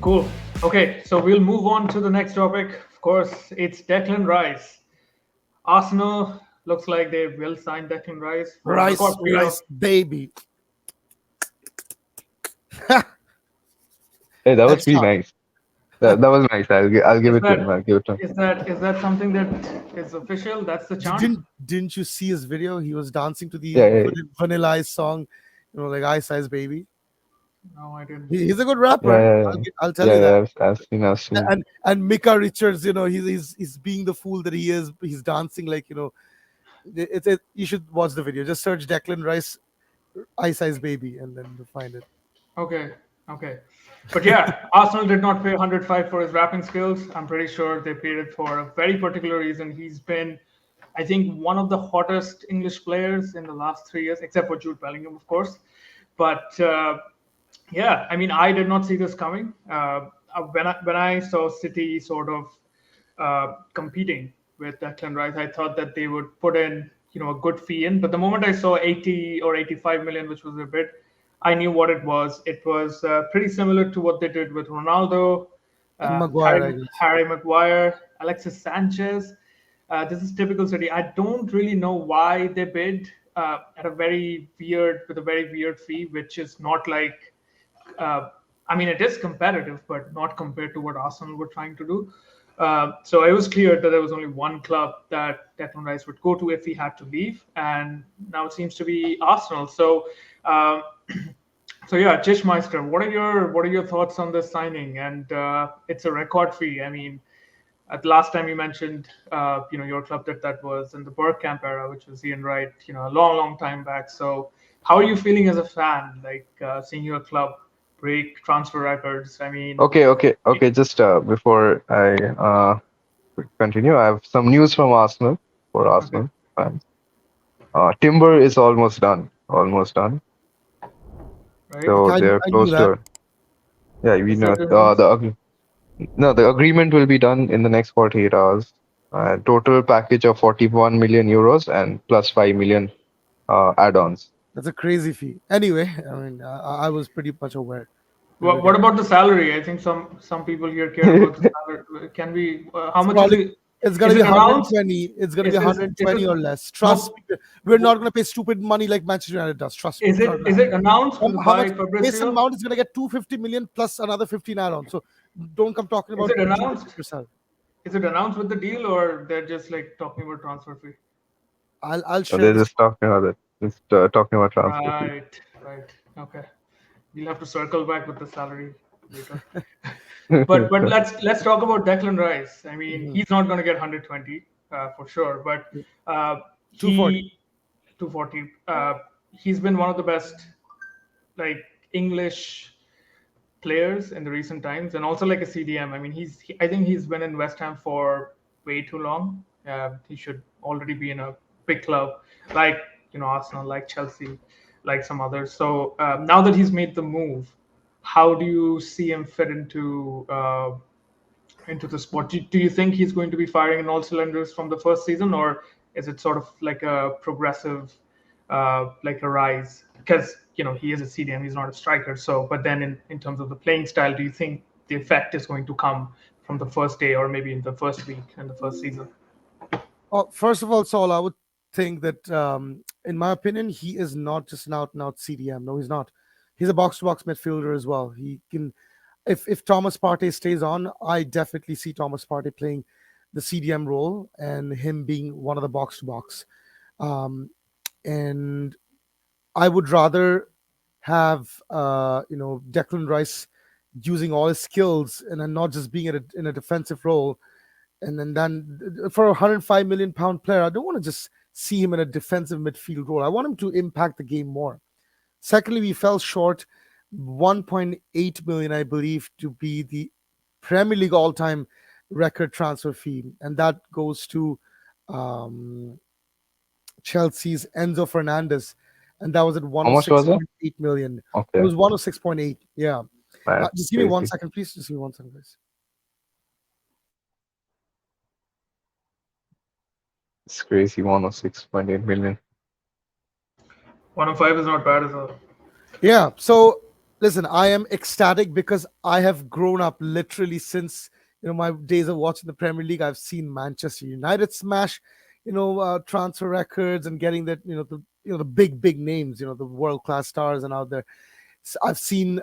Cool. Okay, so we'll move on to the next topic. Of course, it's Declan Rice. Arsenal looks like they will sign Declan Rice for a record fee of. Rice, baby. Hey, that was That's pretty tough. nice. That was nice. I'll give Is it to him. that I'll give it to him. is that something that is official? That's the chant. Didn't you see his video? He was dancing to the Yeah. finalized song, like Ice Ice Baby. No, I didn't. He's a good rapper. Yeah. I'll tell you that. I've seen. And Mika Richards, he's being the fool that he is. He's dancing like you should watch the video. Just search Declan Rice, Ice Ice Baby, and then you'll find it. Okay. But yeah, Arsenal did not pay 105 for his rapping skills. I'm pretty sure they paid it for a very particular reason. He's been, I think, one of the hottest English players in the last 3 years, except for Jude Bellingham, of course. But yeah, I mean, I did not see this coming. When I saw City sort of competing with Declan Rice, I thought that they would put in, a good fee in. But the moment I saw 80 or 85 million, which was a bit, I knew what it was. It was pretty similar to what they did with Ronaldo, And Maguire, I guess. Harry Maguire, Alexis Sanchez. This is typical City. I don't really know why they bid with a very weird fee, which is not like. I mean, it is competitive, but not compared to what Arsenal were trying to do. So it was clear that there was only one club that Declan Rice would go to if he had to leave, and now it seems to be Arsenal. So, so yeah, Chishmeister, what are your thoughts on this signing? And it's a record fee. I mean, at the last time you mentioned, your club that was in the Bergkamp era, which was Ian Wright, a long time back. So, how are you feeling as a fan, like seeing your club break transfer records? I mean, Okay. Just before I continue, I have some news from Arsenal for okay, Arsenal fans. Timber is almost done. Almost done. right? So I they're knew close that. to. Yeah, we Is know. that the news? The agreement will be done in the next 48 hours. Total package of 41 million euros and plus 5 million add-ons. That's a crazy fee. Anyway, I mean, I was pretty much aware. What about the salary? I think some people here care about the salary. Can we? How much is Probably it? it's gonna Is be it announced? 120. It's gonna Is be this? Is 120 it? or less. No. Trust me, we're not gonna pay stupid money like Manchester United does. Trust me. Is It's not it? gonna Is it announced How much? by Mason Fabrizio? Mount is gonna get 250 million plus another 15 add-on. So don't come talking Is about it announced? yourself. Is it announced with the deal, or they're just like talking about transfer fee? I'll So share they're this. just talking about it. Just talking about transfer fee. Right. Okay. We'll have to circle back with the salary later. But let's talk about Declan Rice. I mean, Mhm. he's not going to get 120 for sure, but 240. he 240. He's been one of the best like English players in the recent times, and also like a CDM. I mean, I think he's been in West Ham for way too long. He should already be in a big club like Arsenal, like Chelsea, like some others. So now that he's made the move, how do you see him fit into the sport? Do you think he's going to be firing in all cylinders from the first season, or is it sort of like a progressive, like a rise? Because he is a CDM, he's not a striker. So, but then in terms of the playing style, do you think the effect is going to come from the first day, or maybe in the first week in the first season? First of all, Saul, I would think that, in my opinion, he is not just an out-and-out CDM. No, he's not. He's a box-to-box midfielder as well. He can, if Thomas Partey stays on, I definitely see Thomas Partey playing the CDM role and him being one of the box-to-box. And I would rather have Declan Rice using all his skills and then not just being in a defensive role. And then for a 105 million pound player, I don't want to just see him in a defensive midfield role. I want him to impact the game more. Secondly, we fell short 1.8 million, I believe, to be the Premier League all-time record transfer fee, and that goes to Chelsea's Enzo Fernandez, and that was at How much was it? 106.8 million. It Okay, was 106.8. Yeah. that's Just give me 1 crazy. second, please. Just give me 1 second, please. It's crazy. 106.8 million. 105 is not bad as well. Yeah. So Listen, I am ecstatic because I have grown up literally since my days of watching the Premier League. I've seen Manchester United smash, transfer records and getting that the big names, the world class stars and out there. I've seen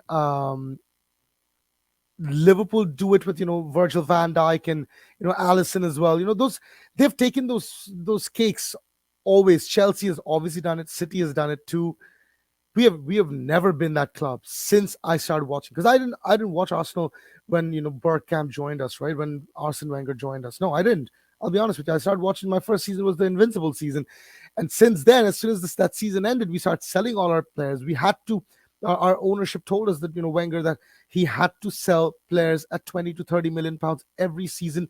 Liverpool do it with Virgil van Dijk and Allison as well. Those they've taken those cakes always. Chelsea has obviously done it. City has done it too. We have never been that club since I started watching, because I didn't watch Arsenal when Bergkamp joined us, right, when Arsene Wenger joined us. No, I didn't. I'll be honest with you. I started watching, my first season was the Invincible season, and since then, as soon as that season ended, we started selling all our players. We had to. Our ownership told us that Wenger, that he had to sell players at 20 to 30 million pounds every season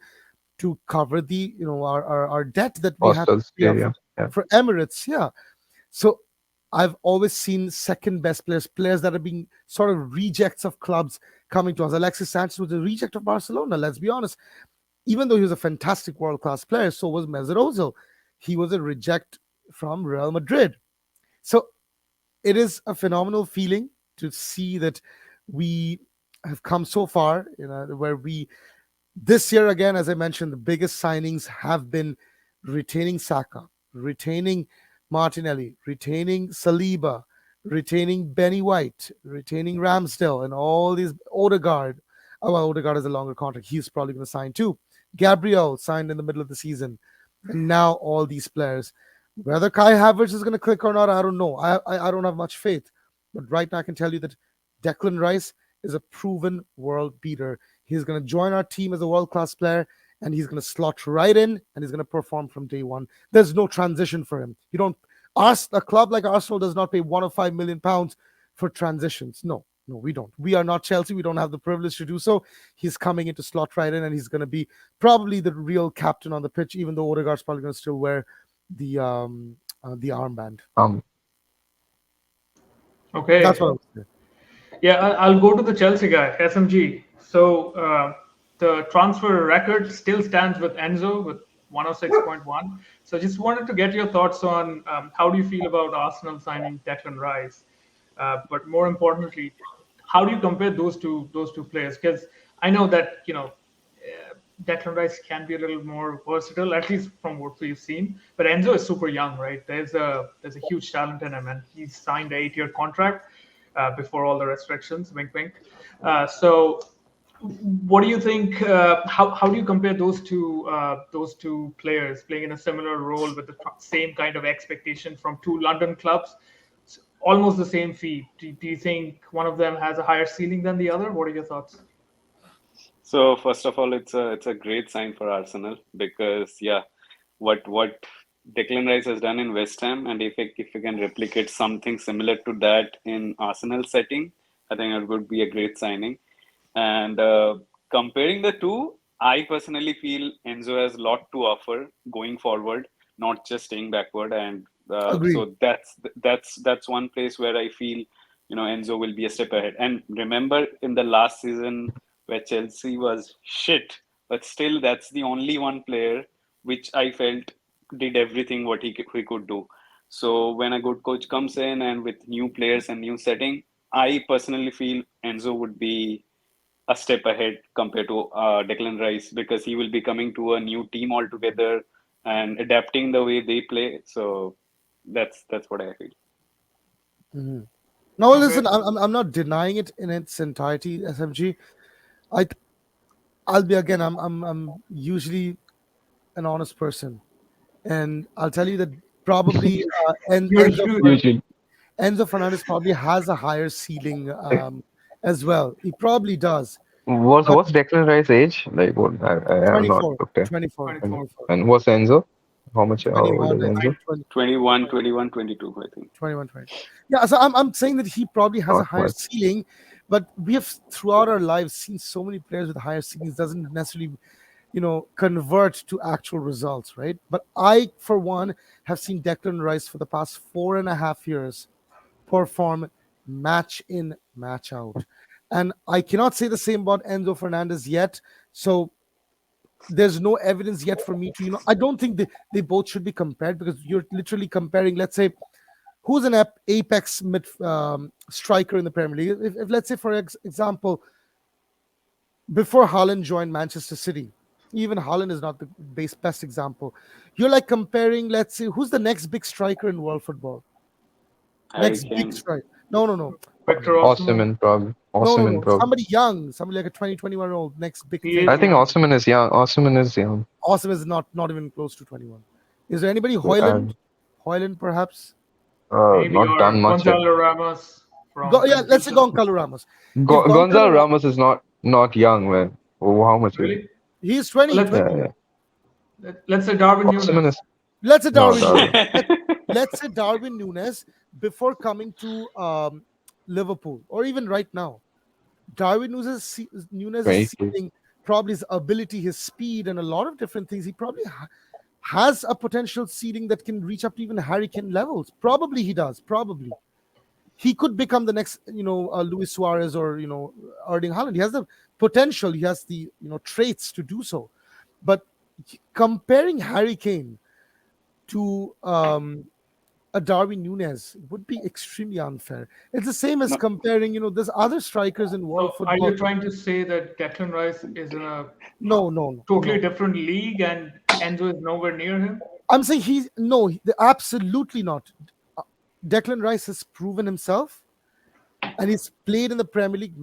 to cover the our debt that we had to Hostels. pay Yeah, off yeah, yeah. for Emirates. Yeah, so I've always seen second best players that are being sort of rejects of clubs coming to us. Alexis Sanchez was a reject of Barcelona. Let's be honest. Even though he was a fantastic world class player, so was Mesut Ozil. He was a reject from Real Madrid. So it is a phenomenal feeling to see that we have come so far, where we this year, again, as I mentioned, the biggest signings have been retaining Saka, retaining Martinelli, retaining Saliba, retaining Benny White, retaining Ramsdale, and all these Odegaard. Oh, well, Odegaard has a longer contract. He's probably going to sign too. Gabriel signed in the middle of the season. And now all these players. Whether Kai Havertz is going to click or not, I don't know. I don't have much faith. But right now, I can tell you that Declan Rice is a proven world beater. He's going to join our team as a world class player, and he's going to slot right in, and he's going to perform from day one. There's no transition for him. You don't ask a club like Arsenal does not pay £1 or £5 million for transitions. No, no, we don't. We are not Chelsea. We don't have the privilege to do so. He's coming in to slot right in, and he's going to be probably the real captain on the pitch, even though Odegaard's probably going to still wear the armband. Um, That's Okay. what I would say. Yeah, I'll go to the Chelsea guy, SMG. So the transfer record still stands with Enzo with 106.1. So just wanted to get your thoughts on how do you feel about Arsenal signing Declan Rice, but more importantly, how do you compare those two players? Because I know that Declan Rice can be a little more versatile, at least from what we've seen. But Enzo is super young, right? There's a huge talent in him, and he's signed an 8-year contract before all the restrictions. Wink, wink. So, what do you think? How do you compare those two players playing in a similar role with the same kind of expectation from two London clubs? Almost the same fee. Do you think one of them has a higher ceiling than the other? What are your thoughts? So first of all, it's a great sign for Arsenal because yeah, what Declan Rice has done in West Ham, and if we can replicate something similar to that in Arsenal setting, I think it would be a great signing. And comparing the two, I personally feel Enzo has a lot to offer going forward, not just staying backward. And Agree. so that's one place where I feel Enzo will be a step ahead. And remember, in the last season where Chelsea was shit, but still that's the only one player which I felt did everything what he could do. So when a good coach comes in and with new players and new setting, I personally feel Enzo would be a step ahead compared to Declan Rice because he will be coming to a new team altogether and adapting the way they play. So that's what I feel. Mhm. Now, Okay. listen, I'm not denying it in its entirety, SMG. I I'll be again. I'm usually an honest person, and I'll tell you that probably Usually. Usually, Enzo Fernandez probably has a higher ceiling as well. He probably does. But what's Declan Rice's age? Like, what? I have not 24, looked at. 24, 24. And 24, and what's Enzo? How old 21, is I think Enzo? 20, 21, 21, 22, I think. 21, 22. Yeah, so I'm saying that he probably has a Not higher much. ceiling, but we have throughout our lives seen so many players with higher ceilings doesn't necessarily convert to actual results, right? But I, for one, have seen Declan Rice for the past 4.5 years perform match in, match out. And I cannot say the same about Enzo Fernandez yet. So there's no evidence yet for me to, I don't think they both should be compared because you're literally comparing, let's say, who's an apex mid striker in the Premier League. If let's say, for example, before Haaland joined Manchester City, even Haaland is not the best example. You're like comparing, let's say, who's the next big striker in world football? Harry Next big Kane. striker. No, no, no. Victor Osimhen. Osimhen, probably. No, no, Osimhen, no. probably. Somebody young, somebody like a 20, 21-year-old, next big He thing. is I think young. Osimhen is young. Osimhen is young. Awesome is not even close to 21. Is there anybody? And Hoyland perhaps? Maybe not or done much yet. Gonzalo Ramos from Yeah, let's say Benfica. Goncalo Ramos. If Goncalo Gonzalo Ramos is not young, man. Oh, how much is he? Really? he's 20, Let's 20. Yeah, yeah. let's say Darwin Osimhen Nunes. is Let's say no Darwin Nunes. Darwin. Let's say Darwin Nunes before coming to Liverpool, or even right now. Darwin Nunes' 23. ceiling, probably his ability, his speed, and a lot of different things. He probably has a potential ceiling that can reach up to even Harry Kane levels. Probably he does. Probably he could become the next, Luis Suarez or Erling Haaland. He has the potential. He has the traits to do so. But comparing Harry Kane to a Darwin Nunes would be extremely unfair. It's the same as No, comparing, there's other strikers in world So are football. you trying to say that Declan Rice is in a No, no, no, totally no. different league and Enzo is nowhere near him? I'm saying absolutely not. Declan Rice has proven himself, and he's played in the Premier League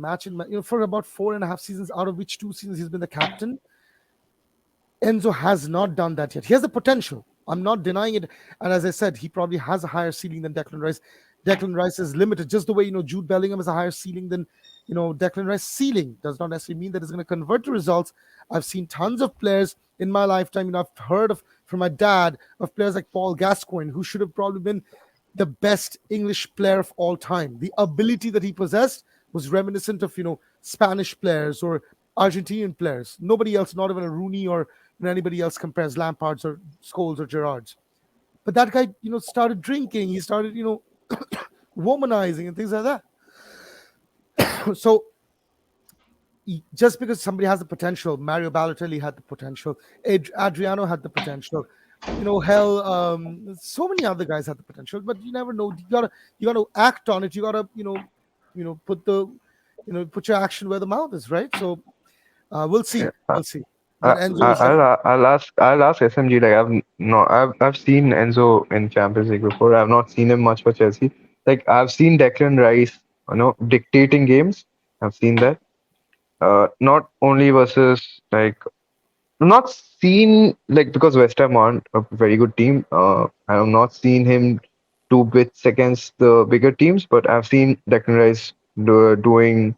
for about 4.5 seasons, out of which 2 seasons he's been the captain. Enzo has not done that yet. He has the potential. I'm not denying it. And as I said, he probably has a higher ceiling than Declan Rice. Declan Rice is limited, just the way Jude Bellingham has a higher ceiling than Declan Rice. Ceiling does not necessarily mean that it's going to convert to results. I've seen tons of players in my lifetime. I've heard from my dad of players like Paul Gascoigne, who should have probably been the best English player of all time. The ability that he possessed was reminiscent of Spanish players or Argentinian players. Nobody else, not even a Rooney or anybody else, compares Lampards or Scholes or Gerrards. But that guy, started drinking. He started, womanizing and things like that. So just because somebody has the potential, Mario Balotelli had the potential, Adriano had the potential, so many other guys had the potential, but you never know. You gotta act on it. You gotta, put your action where the mouth is, right? So we'll see. Yeah. We'll see. But Enzo is I'll ask SMG, like I've seen Enzo in Champions League before. I've not seen him much for Chelsea. Like I've seen Declan Rice, dictating games. I've seen that. Not only versus, like, not seen, like, because West Ham aren't a very good team. I have not seen him do bits against the bigger teams, but I've seen Declan Rice doing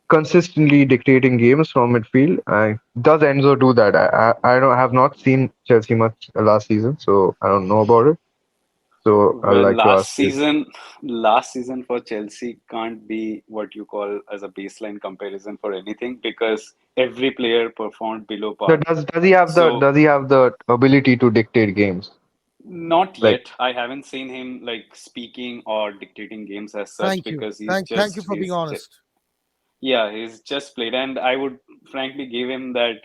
consistently dictating games from midfield. Does Enzo do that? I don't have not seen Chelsea much last season, so I don't know about it. So I'd well, like to ask you. last season for Chelsea can't be what you call as a baseline comparison for anything because every player performed below So par. does he have the So does he have the ability to dictate games? not Like, yet. I haven't seen him like speaking or dictating games as such Thank you. because Thank you for being honest. yeah, he's just played, and I would frankly give him that,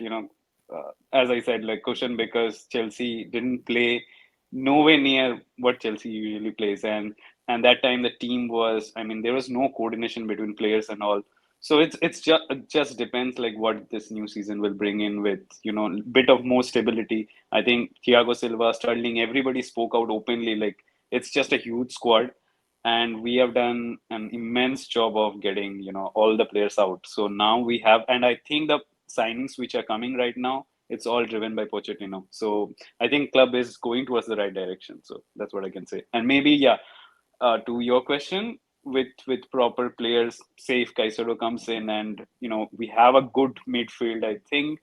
as I said, like cushion because Chelsea didn't play nowhere near what Chelsea usually plays, and that time the team was, I mean, there was no coordination between players and all. So it's just it just depends like what this new season will bring in with bit of more stability. I think Thiago Silva, Sterling, everybody spoke out openly like it's just a huge squad and we have done an immense job of getting all the players out. So now we have, and I think the signings which are coming right now, it's all driven by Pochettino. So I think club is going towards the right direction. So that's what I can say. And maybe yeah, to your question, with proper players, say if Caicedo comes in and we have a good midfield, I think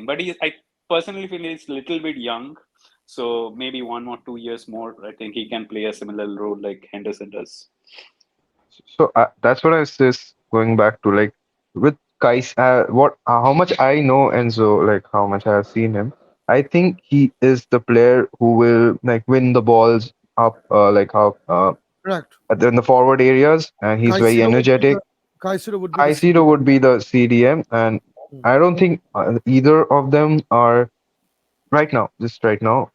but I personally feel he's a little bit young, so maybe 1 or 2 years more, I think he can play a similar role like Henderson does. so that's what I was just going back to, like, with Kais. How much I know Enzo, like how much I have seen him. I think he is the player who will, like, win the balls up, like how Correct. in the forward areas, and he's very Caicedo would be the energetic. Caicedo would be the Caicedo CDM. would be the CDM, and I don't think either of them are right now. Just right now,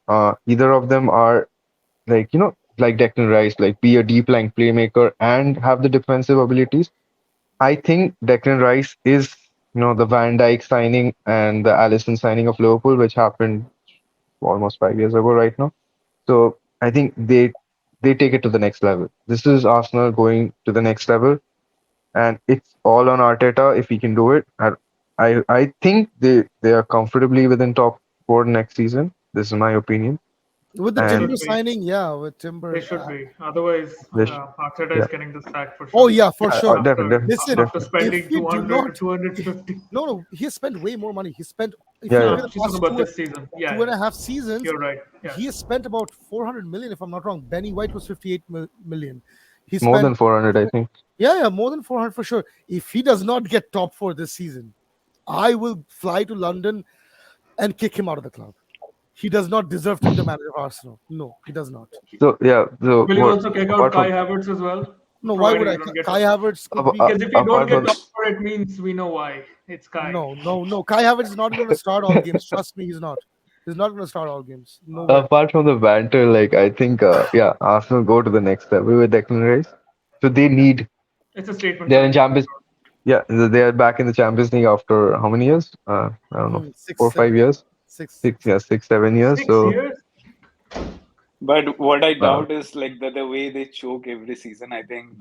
either of them are, like, like Declan Rice, like be a deep line playmaker and have the defensive abilities. I think Declan Rice is, the Van Dijk signing and the Alisson signing of Liverpool, which happened almost 5 years ago right now. So I think they take it to the next level. This is Arsenal going to the next level, and it's all on Arteta if he can do it. I think they are comfortably within top four next season. This is my opinion. With the They And Timber should be. signing, yeah, with They Timber. should be. Otherwise, this, Arteta yeah, is getting the sack for Oh sure. yeah, for yeah, sure. definitely, Listen, After definitely. if spending we do 200 to not, 250. no, he has spent way more money. He spent, if Yeah, you yeah. look at No, the she's talking past about this season. Yeah, two and yeah. a half seasons, You're right. Yeah. he has spent about 400 million, if I'm not wrong. Benny White was 58 million. He More spent, than 400, I think. yeah, more than 400 for sure. If he does not get top four this season, I will fly to London and kick him out of the club. He does not deserve to be the manager of Arsenal. No, he does not. So yeah, so Will you what also kick out apart Kai from Havertz as well? No, why would Provided I? you don't get Kai top. Havertz could be. Because if you don't apart get from top four, it means we know why. It's Kai. No. Kai Havertz is not going to start all games. Trust me, he's not. He's not going to start all games. No way. apart from the banter, like I think yeah, Arsenal go to the next level with Declan Rice. So they need It's a statement for they're the in team. Champions. Yeah, they are back in the Champions League after how many years? I don't know, Six, 4 or 5 years, six. yeah, 6 7 years. 6 years? But what I Uh, doubt is like the way they choke every season. I think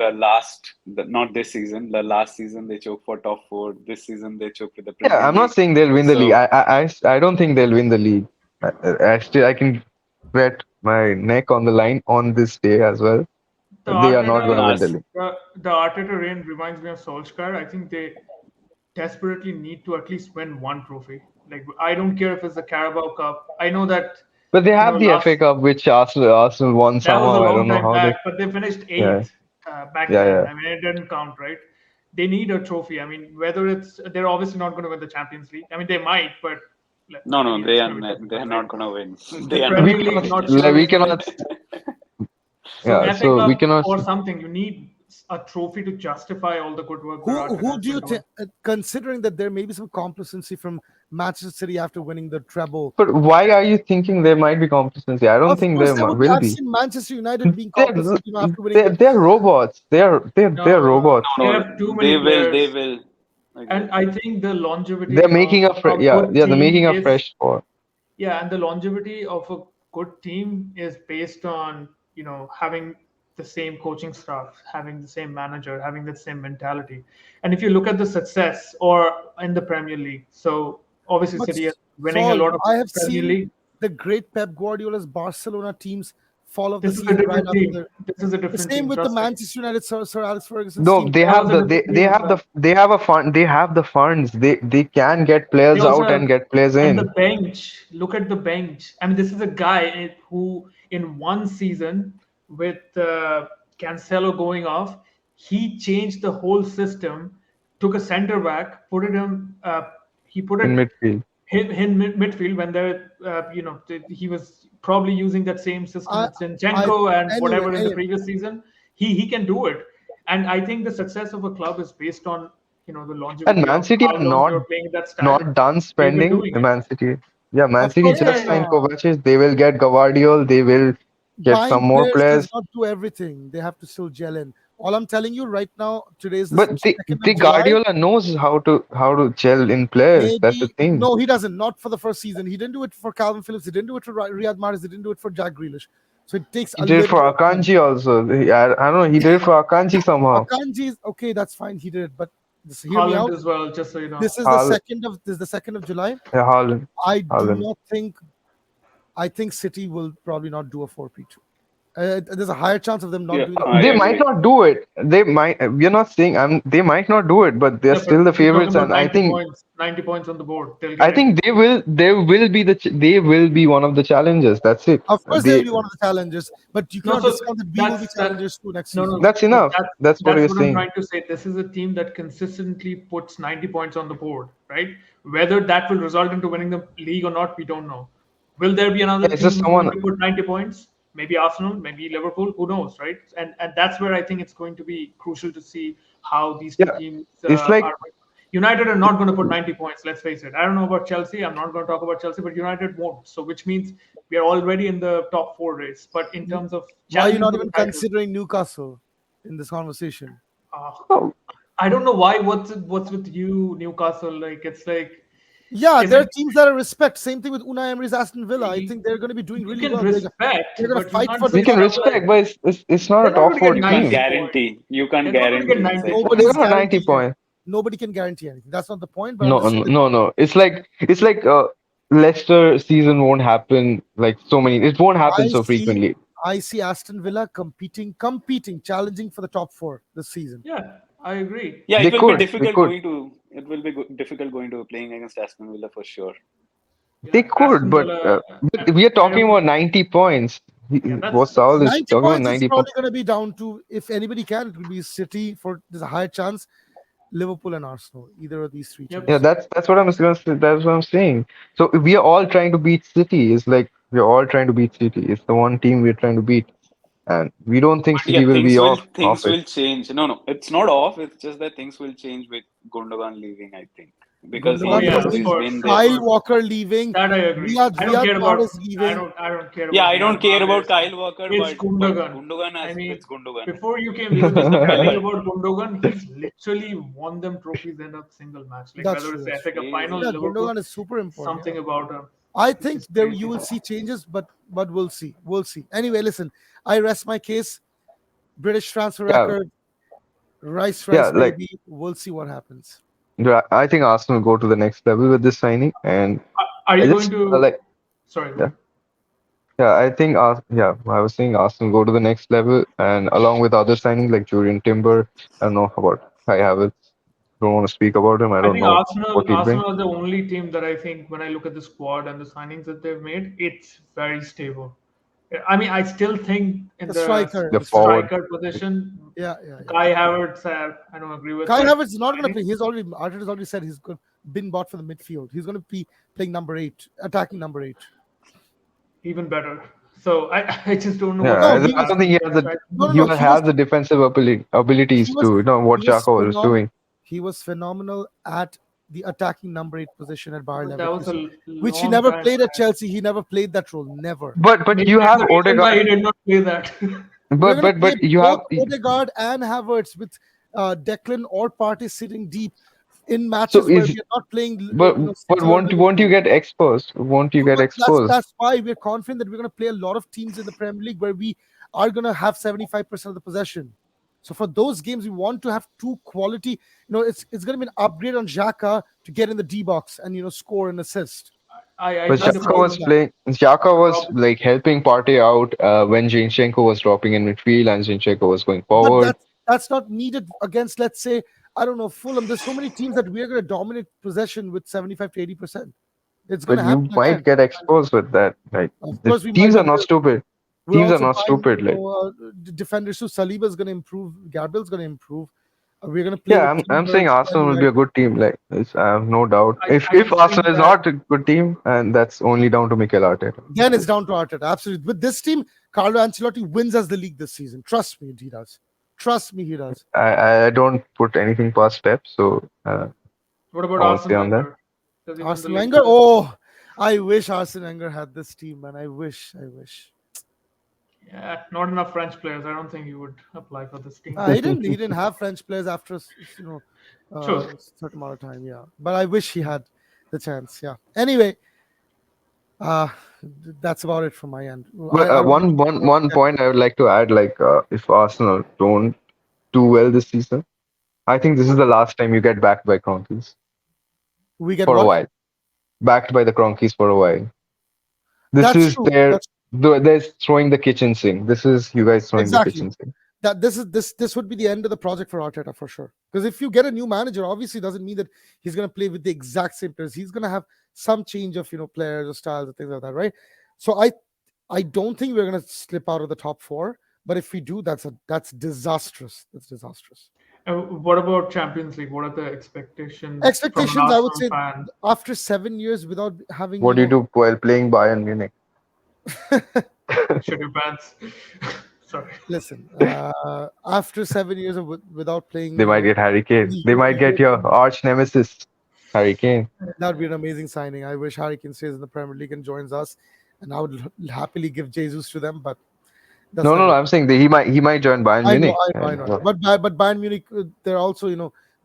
not this season, the last season they choke for top four. This season they choke with the yeah, Premier I'm not League. saying they'll win the league. So I don't think they'll win the league. Actually, I can bet my neck on the line on this day as well. The They are not Arteta, going to win the us, league. the Arteta reign reminds me of Solskjaer. I think they desperately need to at least win one trophy. Like I don't care if it's the Carabao Cup. I know that But they have the FA last Cup, which Arsenal won that was a somehow. I long don't know time how they. back, but they finished Yeah, eighth back yeah, then. yeah. I mean, it didn't count, right? They need a trophy. I mean, whether it's they're obviously not going to win the Champions League. I mean, they might, but no, maybe it's going to be they are difficult, right? not gonna win. The They are We not Premier gonna League, cannot. not win. sure. We So, cannot. so Yeah, FA so we Cup cannot. or something, you need a trophy to justify all the good work that Arteta Who has do been you doing. think? Considering that there may be some complacency from Manchester City after winning the treble, But why are you thinking there might be complacency? I don't of think course there there would be. will I've be. seen Manchester United being They're complacent, after winning they're, the. they're robots. They're No, robots. they No, have too they many will. They players, will. and Agree. I think the They're longevity of making a a yeah, good yeah. They're team making a is fresh squad. yeah, and the longevity of a good team is based on having the same coaching staff, having the same manager, having the same mentality. And if you look at the success or in the Premier League, so obviously But City is winning a Saul, lot of I have Premier seen League. the great Pep Guardiola's Barcelona teams fall off the This is a season right different team. after. This is a The different same team. with the Trust me. Manchester United Sir Alex Ferguson's No, team. That was a different they team as have well. they have the funds. They can get They players also out have, and get players and the in. bench. Look at the bench. I mean, this is a guy who, in one season, with Cancelo going off, he changed the whole system. Took a center back, put it in. He put In it midfield. in midfield when he was probably using that same system I, with I Zinchenko and anyway, whatever in the anyway. previous season. He can do it, and I think the success of a club is based on the And longevity Man of City how are long they were playing that style. not done They've been spending. doing it. Man City, yeah, Man Of City course, Yeah, just yeah, yeah. signed Kovacic. They will get Gavardiol. They will get some buying more players does players. not do everything. They have to still gel in. All I'm telling you right now, today is the But 2nd of the July. Guardiola knows how to gel in players. That's the Maybe thing. no, he doesn't. Not for the first season. He didn't do it for Calvin Phillips. He didn't do it for Riyad Mahrez. He didn't do it for Jack Grealish. So it takes He a did it little for bit of time. Akanji also. I don't know. He did it for Akanji somehow. Akanji is okay. That's fine. He did it, but just hear me Haaland out. as well. Just so you know. This is the 2nd of July. Yeah, Haaland. I do Haaland. not think. I think City will probably not do a 4-3-2. There's a higher chance of them not Yeah, doing a I They 4-3-2. might agree. not do it. They might. We're not saying. They might not do it, but they're Yeah, but still the we're talking favorites. about And 90 points. 90 points on the board. They'll I get it. think they will. There will be they will be one of the challengers. That's it. Of course, they will They. be one of the challengers, but you No, cannot so discount that we will be that's that. challengers too next No, season. no, That's but enough. That's what that's you're what I'm saying. trying to say. This is a team that consistently puts 90 points on the board, right? Whether that will result into winning the league or not, we don't know. Will there be Yeah, another it's team just who's going someone. to put 90 points? Maybe Arsenal, maybe Liverpool, who knows, right? And that's where I think it's going to be crucial to see how these two Yeah, teams it's like are. United are not going to put 90 points. Let's face it. I don't know about Chelsea. I'm not going to talk about Chelsea, but United won't. So, which means we are already in the top 4 race. But in terms of Why are you challenging not for the even title, considering Newcastle in this conversation? Oh, I don't know why. What's with you, Newcastle? Like it's like Yeah, is there are it teams that I respect. Same thing with Unai Emery's Aston Villa. I you, think they're going to be doing you really can well. respect, They're going to but you fight can't for the we say can top stuff four. respect, like but it's not a they're not top going to four get You 90 can't team. points. guarantee. You can't They're not going to get guarantee 90 exactly. They're Nobody's points. gonna 90 guaranteed anything. points. Nobody can guarantee anything. That's not the point. But I'm No, just saying, no. It's like Leicester season won't happen like so many. It won't happen I so see, frequently. I see Aston Villa competing, challenging for the top four this season. Yeah, I agree. Yeah, They it will be could, they difficult could, going to. It will be difficult going to playing against Aston Villa for sure. they Yeah, could, Aston but Villa. we are I talking don't. about 90 points. Yeah, What that's Saul is 90 talking about points is 90 probably points. going to be down to, if anybody can, it will be City for there's a higher chance. Liverpool and Arsenal, either of these three yep. Yeah, teams. that's what I'm gonna say. That's what I'm saying. So we are all trying to beat City. It's like we're all trying to beat City. It's the one team we're trying to beat, and we don't think But yeah, City will be off things it. will change. No, it's not off. It's just that things will change with Gundogan leaving. I think because Oh Gundogan he's yeah, of leaving, always course, been of there. Kyle course. Walker leaving, That I agree. I don't Riyad care about. Mahrez leaving. I don't care Yeah, about I don't Riyad care about Mahrez. Kyle Walker, It's but Gundogan. Gundogan I has mean, it's Gundogan. before you came, we were just yelling about Gundogan. He's literally won them trophies in a single match. Like That's whether true. it's That's the true. FA Cup final, Crazy. Yeah, Liverpool, Gundogan is super important. Yeah. something about him, I which think is there you crazy. will see changes, but we'll see. We'll see. Anyway, listen, I rest my case. British transfer Yeah, record, yeah. Rice, Like baby. We'll see what happens. yeah, I think Arsenal go to the next level with this signing, and Are I you going just to? like Sorry, go yeah. on. Yeah, I think yeah, I was saying Arsenal go to the next level, and along with other signings like Julian Timber, I don't know about Kai Havertz. Don't want to speak about him. I I don't think know what he'll bring. Arsenal are the only team that I think when I look at the squad and the signings that they've made, it's very stable. I mean, I still think in The the striker, The the striker. forward, striker position, Yeah. Kai Havertz, I don't agree with, Kai but Havertz is not going to signing play. Arteta's already said been bought for the midfield. He's going to be playing number 8, attacking number 8. even better. So I just don't know yeah, what's No, with I he don't was think he has the he no. will have the defensive He abilities was to what he was Xhaka was phenomenal. doing. He was phenomenal at the attacking number 8 position at Bayer but that was a Leverkusen, which he long never time played at back. Chelsea. He never played that role. Never. But Maybe you that's have the reason why Odegaard. he did not play that. We're going to play But you both have Odegaard and Havertz with Declan or Partey sitting deep in so matches where is we are not playing, but but City or won't you Liverpool. get exposed? Won't you No, get but exposed? that's why we're confident that we're going to play a lot of teams in the Premier League where we are going to have 75% of the possession. So for those games, we want to have two quality. It's going to be an upgrade on Xhaka to get in the D box and score and assist. I But think That's the the game plan. Xhaka was problem. like helping Partey out when Zinchenko was dropping in midfield and Zinchenko was going But forward. that's not needed against, let's say, I don't know, Fulham. There's so many teams that we're going to dominate possession with 75 to 80%. It's going But to you happen might again. get exposed with that. Like Of the course, we might, teams are but not stupid. we're Teams are also not buying, stupid. Like defenders. So Saliba is going to improve. Gabriel's going to improve. We're going to play yeah, with I'm Timber, saying Arsenal will be Sterling. a good team. Like I have no doubt. I If just think Arsenal is that not a good team, and that's only down to Mikel Arteta. Then it's down to Arteta. Absolutely. With this team, Carlo Ancelotti wins us the league this season. Trust me, he does. Trust me, he does. I don't put anything past Pep, so what I about won't say Arsene on that. Wenger? Does he win the Arsene league Wenger. with us? Oh, I wish Arsene Wenger had this team, man. I wish. Yeah, not enough French players. I don't think he would apply for this team. He didn't have French players after True. a certain amount of time. Yeah, but I wish he had the chance. Yeah. Anyway, uh, that's about it from my end. But I don't want to talk one about point I would like to add, like if Arsenal don't do well this season, I think this is the last time you get backed by Cronkies we get for a what? while. Backed by the Cronkies for a while. This That's is true. their That's there's throwing the kitchen sink. This is you guys throwing the exactly. kitchen sink. That this would be the end of the project for Arteta for sure. Because if you get a new manager, obviously doesn't mean that he's going to play with the exact same players. He's going to have some change of players or styles and things like that, right? So I don't think we're going to slip out of the top 4. But if we do, that's disastrous. That's disastrous. What about Champions League? What are the expectations from an Expectations, I would Arsenal say, fan? after 7 years without having, What do you do while playing Bayern Munich? Shut your pants. Sorry. Listen, after 7 years of without playing, They might get Harry in Kane. the They might get your European, arch nemesis, Harry Kane. that'd be an amazing signing. I wish Harry Kane stays in the Premier League and joins us, and I would happily give Jesus to them, but that's No, no, never. no. I'm saying that he might join Bayern I know, Munich. I know, I And know. But Bayern Munich, they're also,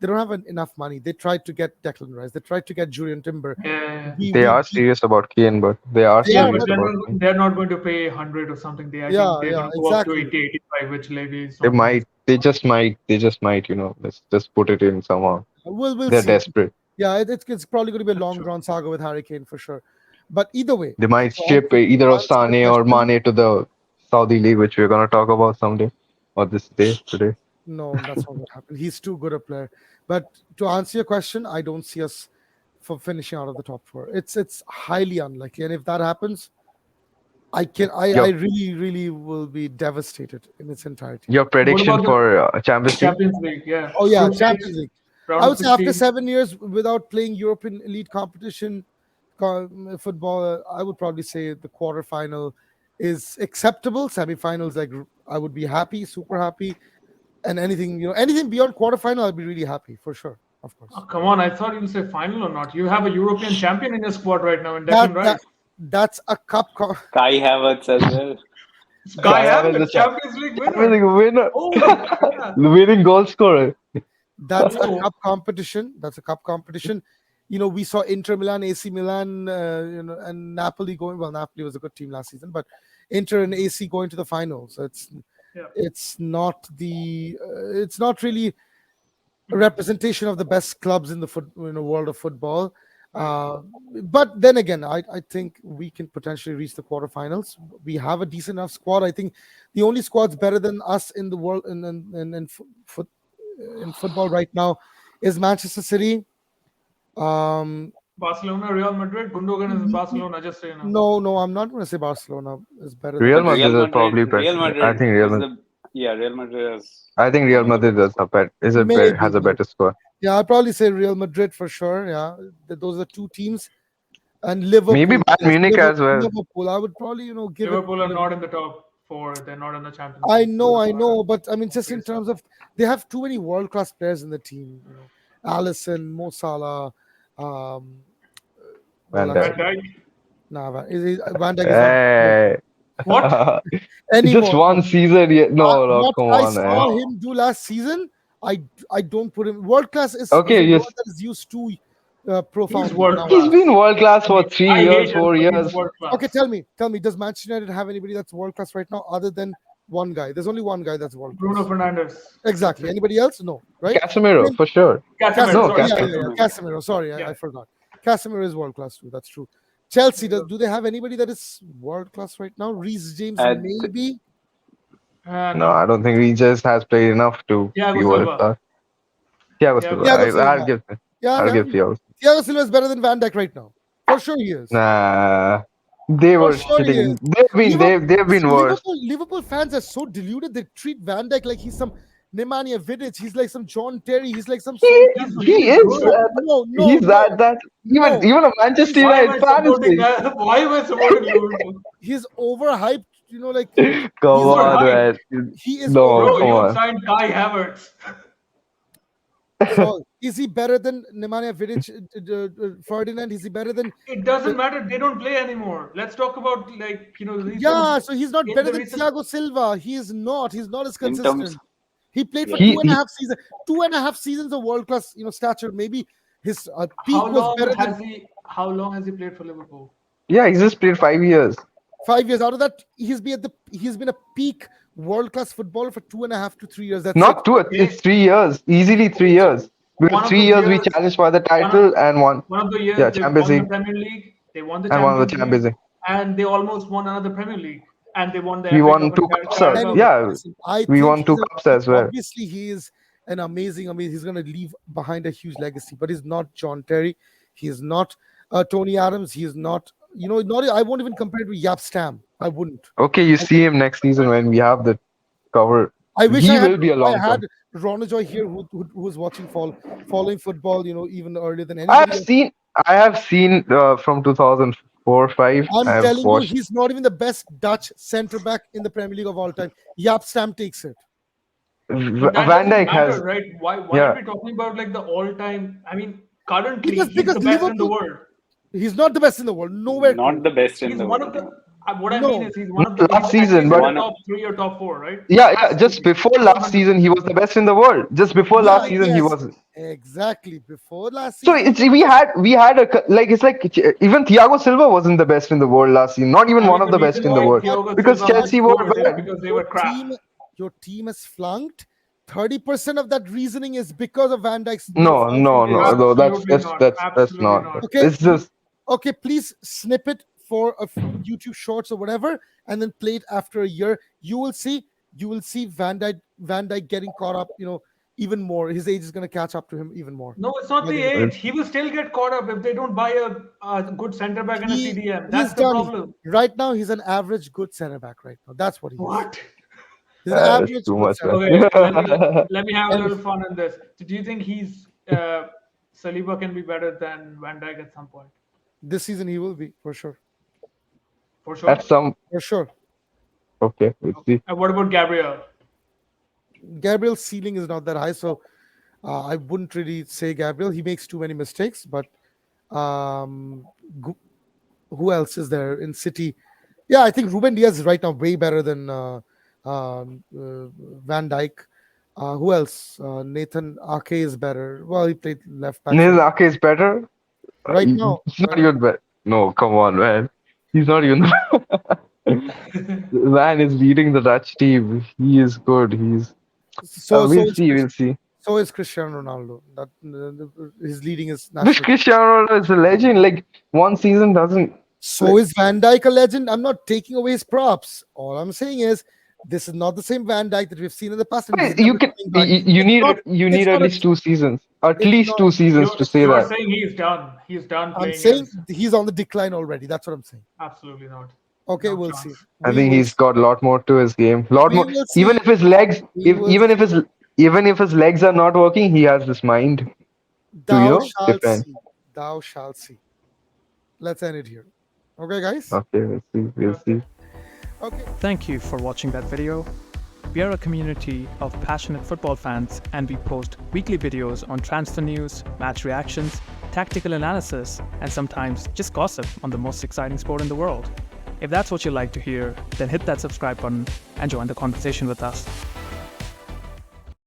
they don't have enough money. They tried to get Declan Rice. They tried to get Julian Timber. Yeah. they are serious about Kane, but they are They Yeah, are, but serious but about Kane. they're not going to pay 100 or something. They I yeah, think they're yeah, going to go up to exactly. 80, 85, which Levy is They not going to. might. They just might. Let's just put it in somehow. We'll They're see. desperate. Yeah, it's probably going to be a That's long true. drawn saga with Harry Kane for sure. But either way, They might ship to either of answer your Sane or question, Mane to the Saudi League, which we're gonna talk about someday, or this day today. no, that's not what happened. He's too good a player. But to answer your question, I don't see us for finishing out of the top four. It's highly unlikely, and if that happens, I Your really will be devastated in its entirety. your What prediction about the for Champions League? Champions League? Yeah, Oh yeah, group Champions stage, League. round I of would say after 16. 7 years without playing European elite competition football, I would probably say the quarterfinal is acceptable. Semifinals, like I would be happy, super happy, and anything beyond quarterfinal, I'd be really happy for sure, of Oh, course. come on, I thought you'd say final or not. You have a European champion in your squad right now in That Declan that Rice. that's a Kai Havertz as well. It's Kai Kai Havertz is Havertz, the Champions League Champions winner. League winner, Holy crap! winning goal scorer. That's a Oh, cup competition. That's a cup competition. We saw Inter Milan, AC Milan, and Napoli going. Well, Napoli was a good team last season, but Inter and AC going to the finals. So yeah. it's not really a representation of the best clubs in the world of football. Right. But then again, I think we can potentially reach the quarterfinals. We have a decent enough squad. I think the only squads better than us in the world in football right now is Manchester City. Um, Barcelona, Real Madrid, Gundogan is in Barcelona, just so you know. no, I'm not going to say Barcelona is better than Real But us. Madrid is probably Real better. I Madrid think Real is Madrid. the yeah, Real Madrid is I think one Real of the Madrid better is a squad. bet is a bet, Maybe, has a maybe. better score. Yeah, I'd probably say Real Madrid for sure. Yeah, those are two teams, and Maybe Liverpool. Bayern Yes, Munich as well. Liverpool. I would probably give it. Liverpool are not in the top four. They're not in the Champions League. I know, but I mean, just in Face up. terms of they have too many world class players in the team. Allison, Mo Salah, um, well, Van Van Dijk. actually, Dijk. nah, Van Dijk is not Hey. What? Just anymore. one season yet. No, no, What come I on, man. saw him do last season, I don't put him world class is Okay, a word yes. that is used too He's profoundly world He's class. nowadays. been world class I for mean, three I years, hate him, four but he's years. world Okay, class. tell me, does Manchester United have anybody that's world class right now other than one guy? There's only one guy that's world Bruno class. Fernandes. Exactly. Anybody else? No, right? I Casemiro, mean, for sure. Casemiro, No, sorry, Yeah, Casemiro. yeah, yeah. Casemiro. Casemiro. Sorry, Yeah. I forgot. Casemiro is world class too. That's true. Chelsea, There you do they have anybody that is world class right now? Reece James, At maybe. go. No, I No. don't think he just has played enough to Thiago be world Silva. class. Thiago Thiago Silva. Thiago Silva. I'll Silva. give Yeah, I'll yeah. give Thiago. Thiago Silva is better than Van Dijk right now. For sure he is. Nah, they For were sure he is. shitting. They've been worse. Liverpool fans are so deluded. They treat Van Dijk like he's some Nemanja Vidic. He's like some John Terry. He's like some Sol He He's, Campbell. he he's is. good. No, no, He's no, that even no. even a Manchester He's Why am United I fan is supporting saying, that? Why am I supporting Liverpool? he's overhyped. "Come He's on, Overhyped. man. he is No, Bro, come overhyped. you on. signed Kai Havertz. So is he better than Nemanja Vidic, Ferdinand? Is he better than? It doesn't matter. They don't play anymore. Let's talk about recent Yeah, so he's not in better the than recent. Thiago Silva. He is not. He's not as in terms, consistent. He played for yeah, He, he 2.5 seasons of world class, stature. Maybe his How peak was long better than has he? How long has he played for Liverpool? yeah, he just played 5 years. 5 years. Out of that, he's been a peak world class footballer for 2.5 to 3 years. That's it. Not two, Okay. it's 3 years. Easily 3 years. One Because of three those years we years, challenged for the one of title and one, one of the yeah, years they Champions won the League Premier League, they won the and one of the Champions Champions League, League. and they almost won another Premier League, and they won the We FA won Cup and two cups. Carabao Anyway, Cup. Yeah, listen, I we think won two cups as well. obviously he is an amazing. He's going to leave behind a huge legacy, but he's not John Terry. He is not Tony Adams. He is not. Not. I won't even compare it with Yap Stam. I wouldn't. Okay, you see him next season when we have the cover. I wish He will be a long I had term. Ronajoy here who was watching following football, even earlier than I anybody have else. seen I have seen from 2005 4 or 5. I'm I've telling you, watched. he's not even the best Dutch centre back in the Premier League of all time. Jaap Stam takes it. But that Van doesn't Dijk matter, has, right? Why are yeah. we talking about like the all-time? I mean, currently Because he's the best in the Liverpool, world. he's not the best in the world. Nowhere Not close. the best in He's the one of world. the. What I mean No. is he's one Not of the. last He's at season, least in but the top 3 or top 4, right? yeah, Has to just be before last season, he was the 100%. best in the world. Just before Yeah, last season, he yes, was. exactly. Before last So season, it's we had like it's like even Thiago Silva wasn't the best in the world last season. Not even I one mean, of the the best reason in the why world Thiago because Silva Chelsea missed were scores is bad. because they were crap. your team is flunked. 30% of that reasoning is because of Van Dijk's no No, fouls no, in no, games. no. That's Absolutely that's not. that's that's Absolutely not. not. Okay, It's just okay, please snip it for YouTube Shorts or whatever, and then play it after a year. You will see Van Dijk getting caught up. Even more. His age is going to catch up to him even more. No, it's not By the the end. age. He will still get caught up if they don't buy a good center back and a CDM. He's That's the done. problem. Right now, he's an average good center back. Right now, that's what he is. What? He's an it's average too good much, center man. back. Okay, let me have a And little fun on this. So do you think Saliba can be better than Van Dijk at some point? this season he will be for sure. For sure. At some For sure. okay, we'll see. And what about Gabriel? Gabriel's ceiling is not that high, so I wouldn't really say Gabriel. He makes too many mistakes. But um, who else is there in City? Yeah, I think Ruben Diaz is right now way better than Van Dijk. Who else? Nathan Ake is better. Well, he played left back Neil Ake is better. right now. He's not even better. No, come on, man. He's not even. Man is leading the Dutch team. He is good. He's. So We'll see. We'll see. so is Cristiano Ronaldo. That his leading is This national. Cristiano Ronaldo is a legend. Like one season doesn't. So is Van Dijk a legend? I'm not taking away his props. All I'm saying is this is not the same Van Dijk that we've seen in the past. And he's Wait, you never can. coming back. You It's need not. you It's need at not a. least 2 seasons. At It's least not. 2 seasons to say You're that. saying he's done. He's done I'm playing. saying he's on the decline already. That's what I'm saying. Absolutely not. Okay, No we'll chance. see. I We think will he's see. got a lot more to his game. Lot We more. will Even see. if his legs, We will see. even if his legs are not working, he has this mind to Thou shalt defend. see. Thou shalt see. Let's end it here. Okay, guys. Okay, we'll see. We'll see. Okay. Thank you for watching that video. We are a community of passionate football fans and we post weekly videos on transfer news, match reactions, tactical analysis, and sometimes just gossip on the most exciting sport in the world. If that's what you like to hear, then hit that subscribe button and join the conversation with us.